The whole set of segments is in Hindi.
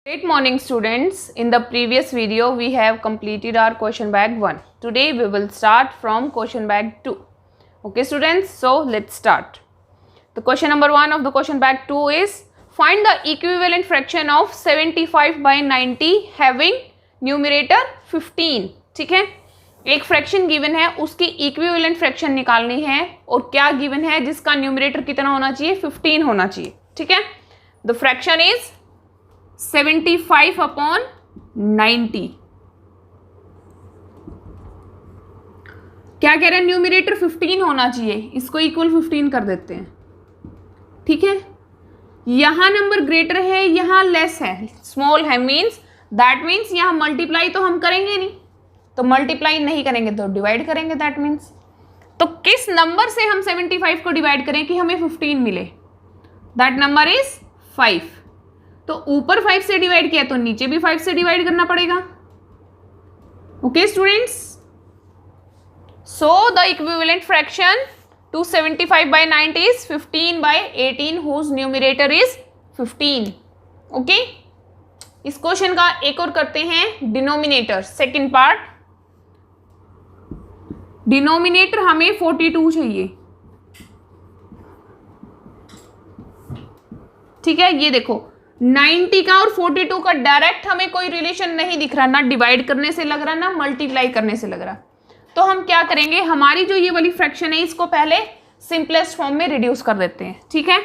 Great morning students. In the previous video we have completed our question bank 1. Today we will start from question bank 2. Okay students, so let's start. The question number 1 of the question bank 2 is find the equivalent fraction of 75 by 90 having numerator 15. ठीक है, एक फ्रैक्शन गिवन है, उसकी इक्विवेलेंट फ्रैक्शन निकालनी है और क्या गिवन है जिसका न्यूमरेटर कितना होना चाहिए, 15 होना चाहिए. ठीक है, द फ्रैक्शन इज 75 अपॉन 90. क्या कह रहे हैं, न्यूमरेटर 15 होना चाहिए, इसको इक्वल 15 कर देते हैं. ठीक है, यहां नंबर ग्रेटर है, यहां लेस है, स्मॉल है, दैट मीन्स यहां मल्टीप्लाई तो हम करेंगे नहीं, तो मल्टीप्लाई नहीं करेंगे तो डिवाइड करेंगे. दैट मीन्स तो किस नंबर से हम 75 को डिवाइड करें कि हमें 15 मिले, दैट नंबर इज 5. तो ऊपर 5 से डिवाइड किया तो नीचे भी 5 से डिवाइड करना पड़ेगा. Okay students, so the equivalent fraction to 75 by 90 is 15 by 18 whose numerator is 15. Okay, इस क्वेश्चन का एक और करते हैं डिनोमिनेटर, सेकेंड पार्ट. डिनोमिनेटर हमें 42 चाहिए. ठीक है, ये देखो 90 का और 42 का डायरेक्ट हमें कोई रिलेशन नहीं दिख रहा, ना डिवाइड करने से लग रहा ना मल्टीप्लाई करने से लग रहा. तो हम क्या करेंगे, हमारी जो ये वाली फ्रैक्शन है इसको पहले सिंपलेस्ट फॉर्म में रिड्यूस कर देते हैं. ठीक है,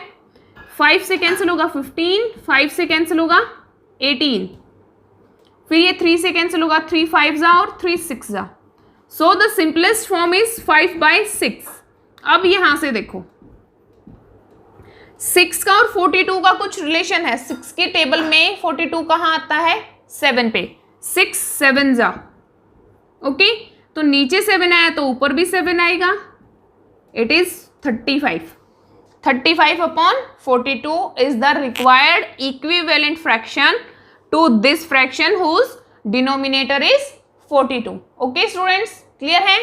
5 से कैंसिल होगा 15, 5 से कैंसिल होगा 18, फिर ये 3 से कैंसिल होगा, 3 5 जा और 3 6 जा. So the simplest form is 5 by 6. अब यहां से देखो 6 का और 42 का कुछ रिलेशन है. 6 के टेबल में 42 कहाँ आता है, 7 पे. 6 7 जा. ओके, तो नीचे 7 आया तो ऊपर भी 7 आएगा. It is 35. 35 upon 42 is the required equivalent fraction to this fraction whose denominator is 42. Okay students, clear है?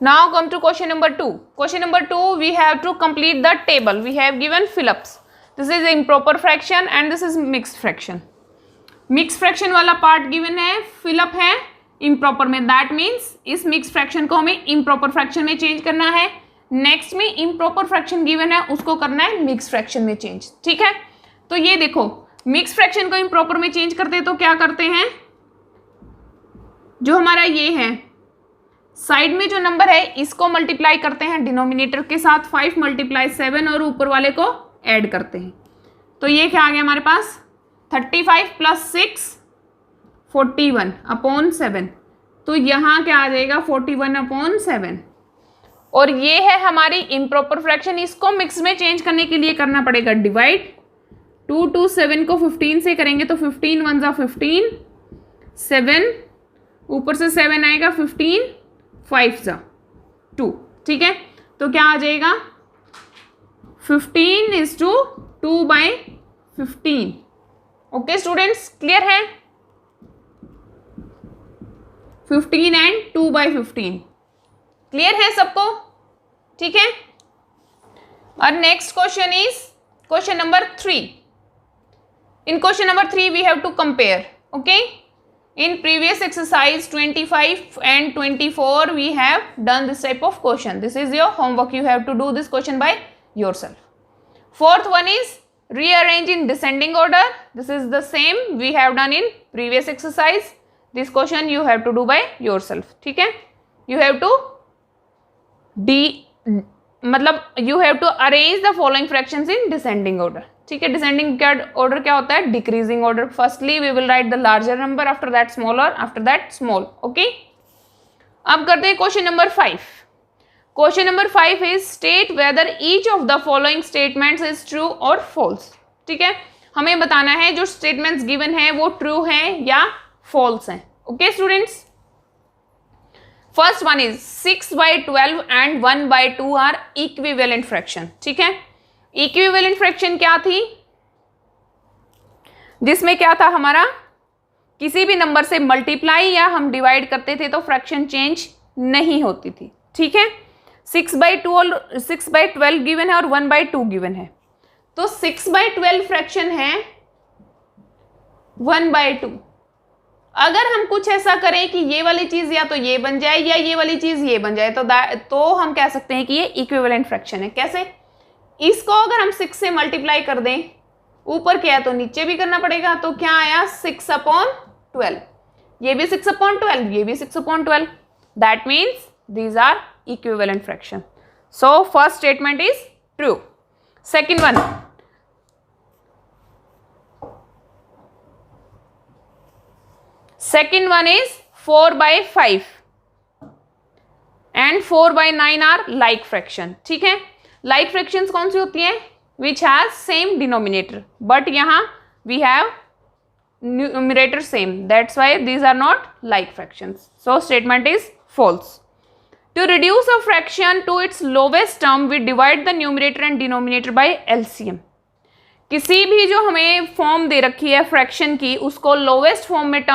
Now come to question number 2. Question number 2 we have to complete the table. We have given fill-ups. This is improper fraction and this is mixed fraction. Mixed fraction वाला part given है, fill-up है improper में. That means इस mixed fraction को हमें improper fraction में change करना है. Next में improper fraction given है, उसको करना है mixed fraction में change. ठीक है, तो ये देखो mixed fraction को improper में change करते हैं तो क्या करते हैं, जो हमारा ये है साइड में जो नंबर है इसको मल्टीप्लाई करते हैं डिनोमिनेटर के साथ, 5 × 7 और ऊपर वाले को ऐड करते हैं. तो ये क्या आ गया हमारे पास, 35 + 6 41 अपॉन 7. तो यहाँ क्या आ जाएगा, 41 अपॉन 7. और ये है हमारी इम्प्रॉपर फ्रैक्शन. इसको मिक्स में चेंज करने के लिए करना पड़ेगा डिवाइड. 2 2 7 को 15 से करेंगे तो 15 1 जा 15, 7 ऊपर से 7 आएगा, 15 5 जा 2. ठीक है, तो क्या आ जाएगा, 15 is to 2 by 15. Okay students, clear है? 15 and 2 by 15 क्लियर है सबको? ठीक है, और next question is question number 3. In question number 3 we have to compare. Okay, in previous exercise 25 and 24 we have done this type of question. This is your homework, you have to do this question by yourself. Fourth one is rearrange in descending order. This is the same we have done in previous exercise. This question you have to do by yourself. ठीक है, you have to you have to arrange the following fractions in descending order. ठीक है, डिसेंडिंग ऑर्डर क्या होता है, decreasing order. Firstly we will write the larger number, after that smaller, after that small. Okay, अब करते हैं question number 5. Question number 5 is state whether each of the following statements is true और फॉल्स. ठीक है, हमें बताना है जो स्टेटमेंट्स गिवन है वो ट्रू है या फॉल्स हैं. Okay students, first one is 6 by 12 and 1 by 2 are equivalent fraction. ठीक है, इक्विवेलेंट फ्रैक्शन क्या थी, जिसमें क्या था हमारा, किसी भी नंबर से मल्टीप्लाई या हम डिवाइड करते थे तो फ्रैक्शन चेंज नहीं होती थी. ठीक है, 6 by 12 गिवन है और 1 by 2 गिवन है. तो 6/12 फ्रैक्शन है 1/2। अगर हम कुछ ऐसा करें कि ये वाली चीज या तो ये बन जाए या ये वाली चीज ये बन जाए, तो हम कह सकते हैं कि ये इक्विवेलेंट फ्रैक्शन है। कैसे? इसको अगर हम 6 से मल्टीप्लाई कर दें, ऊपर क्या है तो नीचे भी करना पड़ेगा, तो क्या आया 6/12, ये भी 6/12, ये भी 6/12, that means these are equivalent fraction. So first statement is true. Second one, second one is 4/5 and 4/9 are like fraction। ठीक है, like fractions कौन सी होती हैं? which has same denominator, but यहाँ we have numerator same, that's why these are not like fractions, so statement is false। To reduce a fraction to its lowest term, we divide the numerator and denominator by LCM। किसी भी जो हमें फॉर्म दे रखी है फ्रैक्शन की, उसको लोवेस्ट फॉर्म में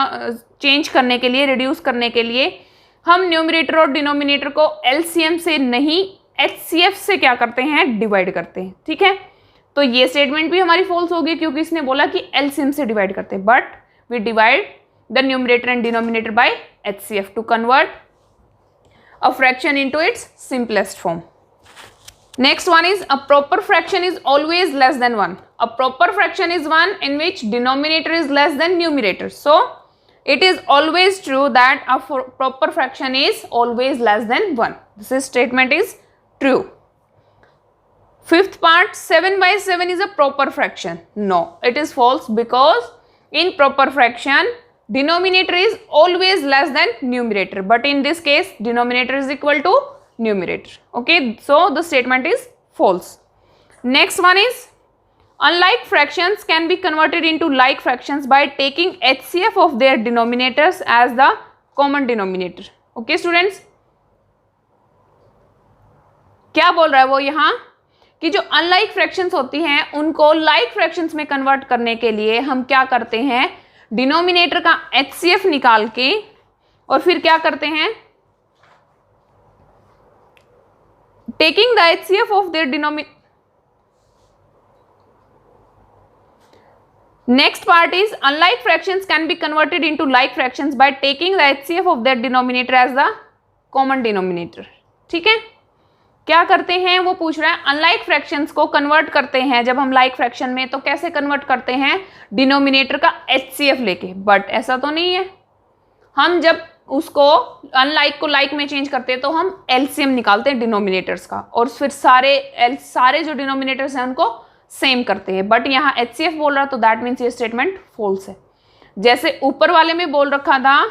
चेंज करने के लिए, रिड्यूस करने के लिए हम न्यूमरेटर और डिनोमिनेटर को एलसीएम से नहीं एचसीएफ से क्या करते हैं? डिवाइड करते हैं। ठीक है, तो ये स्टेटमेंट भी हमारी फॉल्स होगी क्योंकि इसने बोला कि एलसीएम से डिवाइड करते हैं, but we divide the numerator and denominator by HCF to convert a fraction into its simplest form. Next one is a proper fraction is always less than 1. A proper fraction is one in which denominator is less than numerator. So, it is always true that a proper fraction is always less than 1. This statement is true. Fifth part, 7/7 is a proper fraction. No, it is false because in proper fraction, denominator is always less than numerator. But in this case, denominator is equal to numerator. Okay, so the statement is false. Next one is unlike fractions can be converted into like fractions by taking HCF of their denominators as the common denominator. Okay students, क्या बोल रहा है वो यहाँ कि जो अनलाइक फ्रैक्शंस होती हैं उनको लाइक फ्रैक्शंस में कन्वर्ट करने के लिए हम क्या करते हैं? डिनोमिनेटर का HCF निकाल के और फिर क्या करते हैं? Taking the HCF of their denominator. Next part is unlike fractions can be converted into like fractions by taking the HCF of their denominator as the common denominator. ठीक है, क्या करते हैं वो पूछ रहा है। अनलाइक फ्रैक्शंस को कन्वर्ट करते हैं जब हम लाइक फ्रैक्शन में, तो कैसे कन्वर्ट करते हैं? डिनोमिनेटर का HCF लेके, बट ऐसा तो नहीं है। हम जब उसको अनलाइक को लाइक में चेंज करते हैं तो हम एलसीएम निकालते हैं डिनोमिनेटर्स का और फिर सारे जो डिनोमिनेटर्स हैं उनको सेम करते हैं, बट यहाँ एचसीएफ बोल रहा, तो दैट मीन्स ये स्टेटमेंट फॉल्स है। जैसे ऊपर वाले में बोल रखा था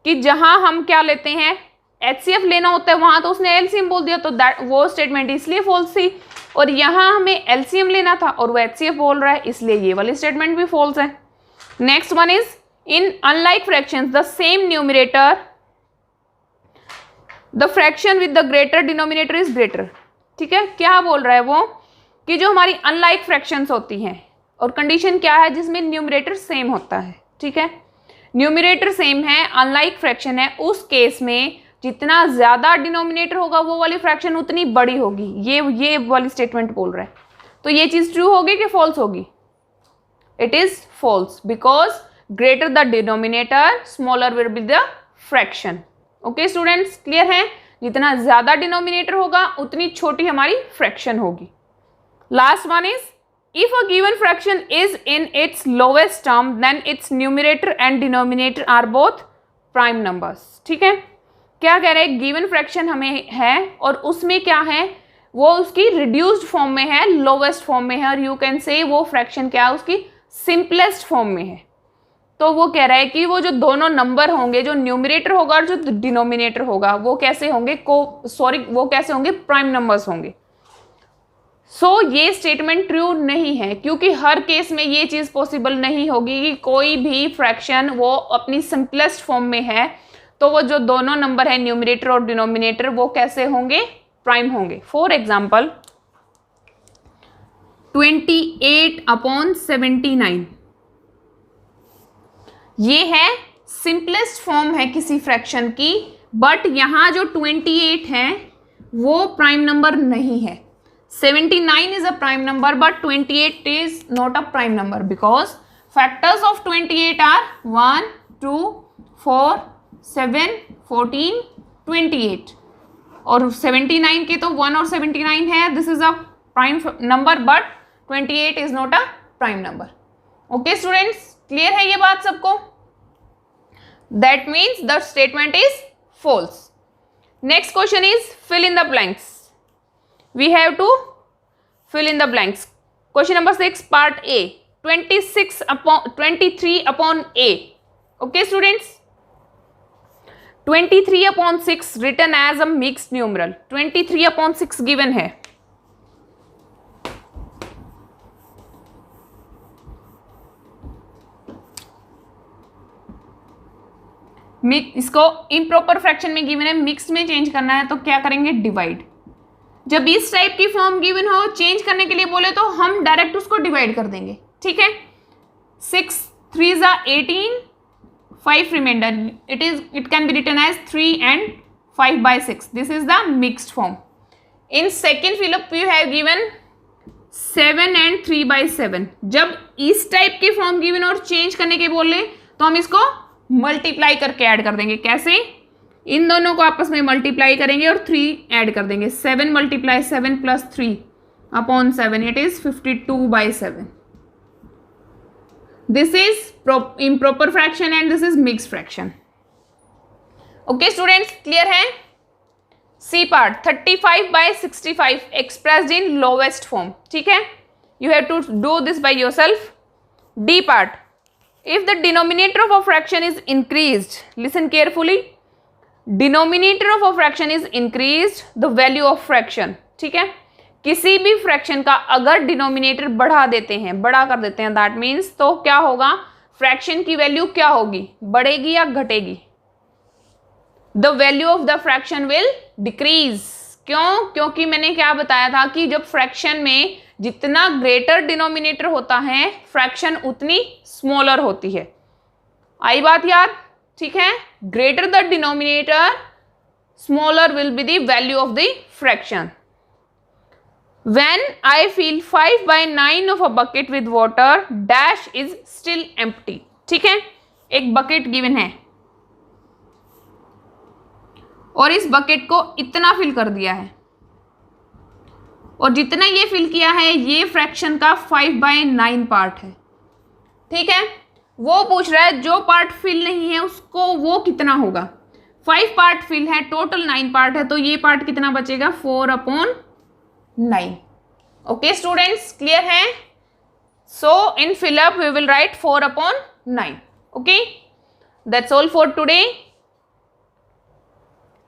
कि जहां हम क्या लेते हैं? एचसीएफ लेना होता है, वहां तो उसने एलसीएम बोल दिया, तो वो स्टेटमेंट इसलिए फॉल्स थी। और यहाँ हमें एलसीएम लेना था और वो एचसीएफ बोल रहा है, इसलिए ये वाली स्टेटमेंट भी फॉल्स है। Next one is in unlike fractions the same numerator, the fraction with the greater denominator is greater। ठीक है, क्या बोल रहा है वो कि जो हमारी अनलाइक फ्रैक्शंस होती हैं और कंडीशन क्या है जिसमें न्यूमरेटर सेम होता है। ठीक है, न्यूमरेटर सेम है, अनलाइक फ्रैक्शन है, उस केस में जितना ज्यादा डिनोमिनेटर होगा वो वाली फ्रैक्शन उतनी बड़ी होगी। ये वाली स्टेटमेंट बोल रहा है, तो ये चीज ट्रू होगी कि फॉल्स होगी? It is false because greater the denominator smaller will be the fraction। okay students, clear है? जितना ज्यादा डिनोमिनेटर होगा उतनी छोटी हमारी फ्रैक्शन होगी। Last one is if a given fraction is in its lowest term then its numerator and denominator are both prime numbers। ठीक है, क्या कह रहे हैं? गिवन फ्रैक्शन हमें है और उसमें क्या है, वो उसकी रिड्यूस्ड फॉर्म में है, लोवेस्ट फॉर्म में है, और यू कैन से वो फ्रैक्शन क्या है, उसकी सिंपलेस्ट फॉर्म में है। तो वो कह रहा है कि वो जो दोनों नंबर होंगे, जो न्यूमरेटर होगा और जो डिनोमिनेटर होगा, वो कैसे होंगे? वो कैसे होंगे? प्राइम नंबर्स होंगे। ये स्टेटमेंट ट्रू नहीं है क्योंकि हर केस में ये चीज पॉसिबल नहीं होगी कि कोई भी फ्रैक्शन वो अपनी सिंपलेस्ट फॉर्म में है तो वो जो दोनों नंबर है न्यूमरेटर और डिनोमिनेटर वो कैसे होंगे? प्राइम होंगे। फॉर एग्जाम्पल 28/79 ये है सिंपलेस्ट फॉर्म है किसी फ्रैक्शन की, बट यहां जो 28 है वो प्राइम नंबर नहीं है। 79 is a prime number but 28 is not a prime number because factors of 28 are 1, 2, 4, 7, 14, 28 और 79 के तो 1 और 79 है. This is a prime number but 28 is not a prime number. Okay students, clear है ये बात सबको? That means the statement is false. Next question is fill in the blanks. We have to fill in the blanks. Question number 6 part A, 23 upon A. Okay students, 23 upon 6 written as a mixed numeral. 23 upon 6 given है. इसको इम्प्रॉपर फ्रैक्शन में गिवन है, मिक्स्ड में चेंज करना है तो क्या करेंगे? डिवाइड. जब इस टाइप की फॉर्म गिवन हो, चेंज करने के लिए बोले तो हम डायरेक्ट उसको डिवाइड कर देंगे. ठीक है. 6 3 ज़ा 18, 5 remainder. It can be written as 3 and 5/6. This is the mixed form. In second fill up you have given 7 and 3/7. जब इस टाइप की फॉर्म गिवन और चेंज करने के बोले तो हम इसको मल्टीप्लाई करके ऐड कर देंगे. कैसे? इन दोनों को आपस में मल्टीप्लाई करेंगे और 3 ऐड कर देंगे. 7 × 7 + 3 upon 7, it is 52/7. This is improper fraction and this is mixed fraction. Okay students, clear है? C part 35/65 expressed in lowest form. ठीक है, you have to do this by yourself. D part, if the denominator of a fraction is increased, listen carefully, denominator of a fraction is increased, the value of fraction. ठीक है, किसी भी फ्रैक्शन का अगर डिनोमिनेटर बढ़ा देते हैं, बड़ा कर देते हैं, दैट मीन्स तो क्या होगा? फ्रैक्शन की वैल्यू क्या होगी? बढ़ेगी या घटेगी? The value of the fraction will decrease. क्यों? क्योंकि मैंने क्या बताया था कि जब फ्रैक्शन में जितना ग्रेटर डिनोमिनेटर होता है फ्रैक्शन उतनी स्मॉलर होती है. आई बात याद? ठीक है, greater the denominator smaller will be the value of the fraction. When I fill 5/9 of a bucket with water dash is still empty. ठीक है, एक बकेट गिवन है और इस बकेट को इतना फिल कर दिया है और जितना ये फिल किया है ये फ्रैक्शन का 5/9 पार्ट है. ठीक है, वो पूछ रहा है जो पार्ट फिल नहीं है उसको वो कितना होगा. 5 पार्ट फिल है, टोटल 9 पार्ट है, तो ये पार्ट कितना बचेगा? 4/9. ओके स्टूडेंट्स, क्लियर है? So in fill up we will write 4/9. Okay, that's all for today.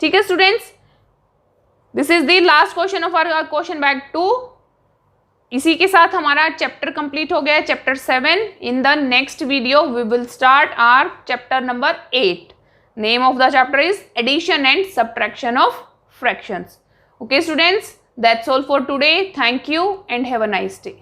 ठीक है students, this is the last question of our question bank 2. इसी के साथ हमारा चैप्टर कंप्लीट हो गया, chapter 7. In the next video we will start our chapter number 8. Name of the chapter is addition and subtraction of fractions. Okay students, that's all for today. Thank you and have a nice day.